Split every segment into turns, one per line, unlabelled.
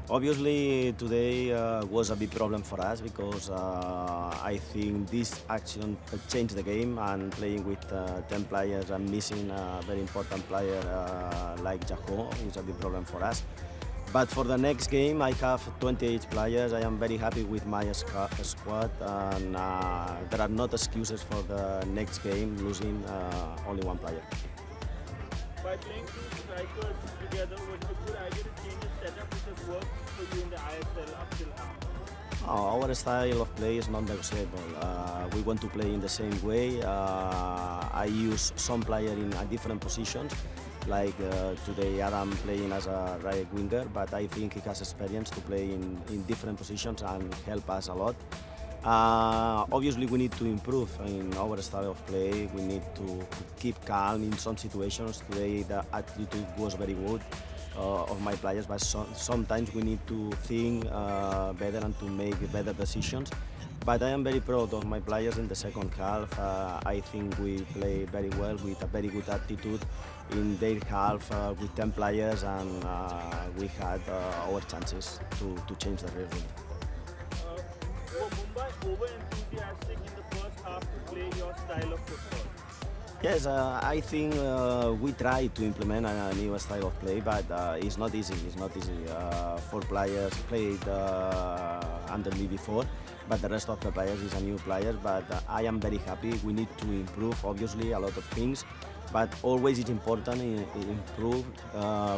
Obviously, today was a big problem for us because I think this action changed the game, and playing with 10 players and missing a very important player like Jaho is a big problem for us. But for the next game, I have 28 players. I am very happy with my squad, and there are not excuses for the next game losing only one player.
By playing two strikers together, was it a good idea to change the setup which has worked for you in the ISL up till now?
Our style of play is not negotiable. We want to play in the same way. I use some players in different positions. Like today, Adam playing as a right winger, but I think he has experience to play in different positions and help us a lot. Obviously, we need to improve in our style of play. We need to keep calm in some situations. Today, the attitude was very good of my players, but sometimes we need to think better and to make better decisions. But I am very proud of my players in the second half. I think we play very well with a very good attitude in their half with 10 players, and we had our chances to change the result.
Were Mumbai over-enthusiastic in the first half to play your style of football?
Yes, I think we try to implement a new style of play, but it's not easy. It's not easy. Four players played under me before, but the rest of the players is a new player. But I am very happy. We need to improve, obviously, a lot of things, but always it's important to improve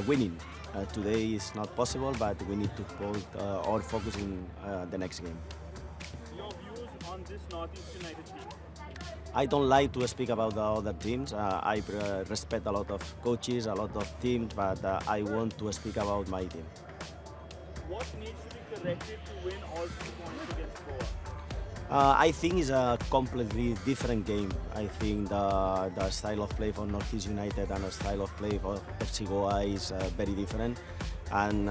winning. Today is not possible, but we need to put our focus in the next game.
Your views on this NorthEast United team?
I don't like to speak about the other teams. I respect a lot of coaches, a lot of teams, but I want to speak about my team.
What needs to be corrected to win all 3 points against Goa?
I think it's a completely different game. I think the style of play for NorthEast United and the style of play for FC Goa is very different. And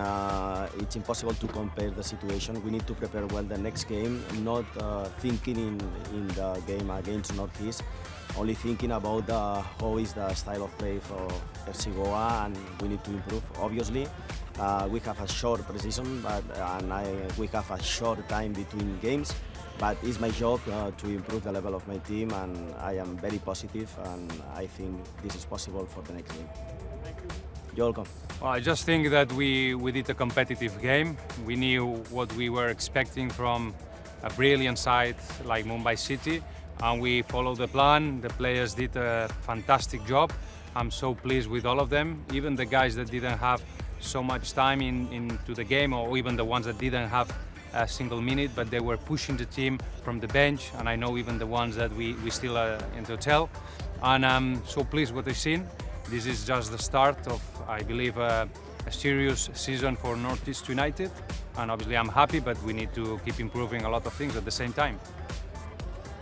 it's impossible to compare the situation. We need to prepare well the next game, not thinking in the game against NorthEast, only thinking about how is the style of play for FC Goa, and we need to improve. Obviously, we have a short preseason, we have a short time between games, but it's my job to improve the level of my team, and I am very positive, and I think this is possible for the next game.
Thank you.
You're welcome.
Well, I just think that we did a competitive game. We knew what we were expecting from a brilliant side like Mumbai City, and we followed the plan. The players did a fantastic job. I'm so pleased with all of them, even the guys that didn't have so much time into the game, or even the ones that didn't have a single minute, but they were pushing the team from the bench, and I know even the ones that we still are in the hotel. And I'm so pleased with what I've seen. This is just the start of, I believe, a serious season for NorthEast United, and obviously I'm happy, but we need to keep improving a lot of things at the same time.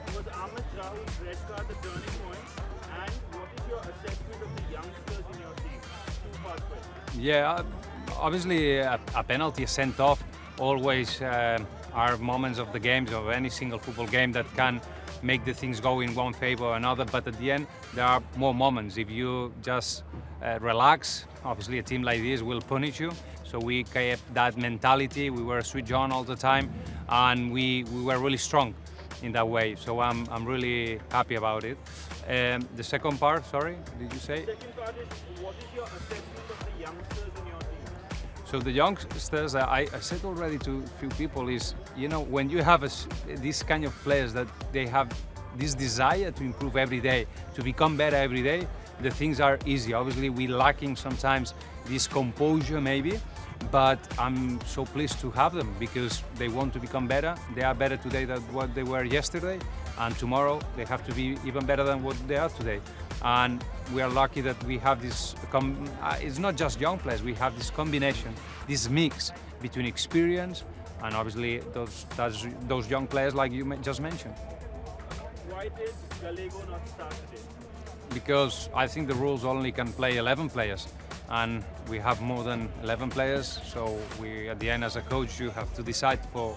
Was Ahmed Rahul's red card the turning point? And what is your assessment of the youngsters in your team? 2-part question.
Yeah, obviously a penalty, a sent off, always are moments of the games, of any single football game, that can make the things go in one favor or another, but at the end there are more moments. If you just relax, obviously a team like this will punish you. So we kept that mentality. We were switched on all the time, and we were really strong in that way. So I'm really happy about it. The second part, sorry, did you say?
The second part is, what is your assessment of the youngsters in your team?
So the youngsters, I said already to a few people, is, you know, when you have this kind of players that they have this desire to improve every day, to become better every day, the things are easy. Obviously, we're lacking sometimes this composure maybe, but I'm so pleased to have them because they want to become better. They are better today than what they were yesterday, and tomorrow they have to be even better than what they are today. And we are lucky that we have this, it's not just young players, we have this combination, this mix between experience and obviously those young players like you just mentioned.
Why did Gallego not start today?
Because I think the rules only can play 11 players, and we have more than 11 players, so we, at the end as a coach, you have to decide for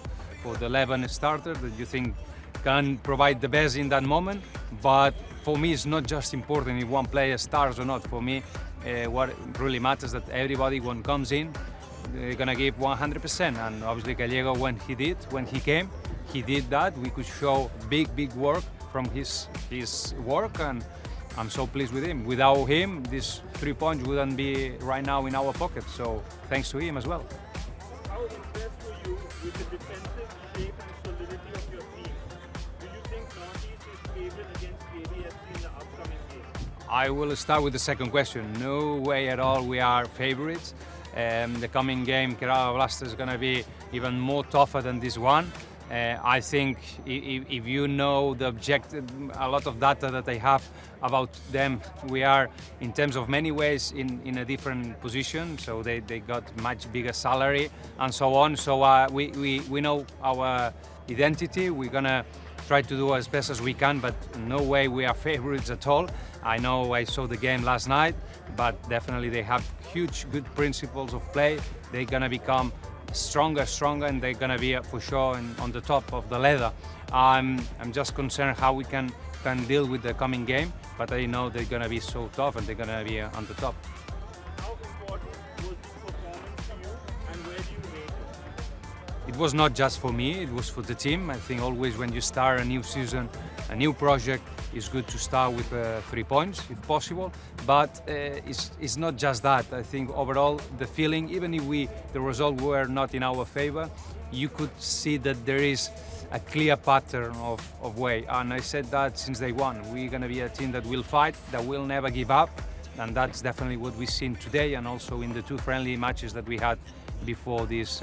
the 11 starter that you think can provide the best in that moment. But for me, it's not just important if one player starts or not. For me, what really matters is that everybody, when comes in, they're gonna give 100%. And obviously Gallego, when he came, he did that. We could show big work from his work, and I'm so pleased with him. Without him, these 3 points wouldn't be right now in our pocket. So thanks to him as well.
How impressed were you with the defensive shape and solidity of your team? Do you think NorthEast is favourite against KBFC in the upcoming game?
I will start with the second question. No way at all we are favourites. The coming game, Kerala Blaster, is going to be even more tougher than this one. I think if you know the objective, a lot of data that I have about them, we are in terms of many ways in a different position. So they got much bigger salary and so on. So we know our identity. We're gonna try to do as best as we can, but no way we are favorites at all. I know I saw the game last night, but definitely they have huge good principles of play. They're gonna become stronger, and they're gonna be for sure on the top of the ladder. I'm just concerned how we can deal with the coming game, but I know they're gonna be so tough and they're gonna be on the top.
How important was this performance to you, and where do you rate it?
It was not just for me, it was for the team. I think always when you start a new season, a new project, it's good to start with 3 points if possible. But it's not just that. I think overall the feeling, even if the result were not in our favor, you could see that there is a clear pattern of way. And I said that since day one. We're going to be a team that will fight, that will never give up. And that's definitely what we've seen today, and also in the 2 friendly matches that we had before this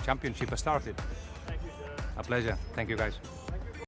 championship started.
Thank you, Gerard.
A pleasure. Thank you, guys.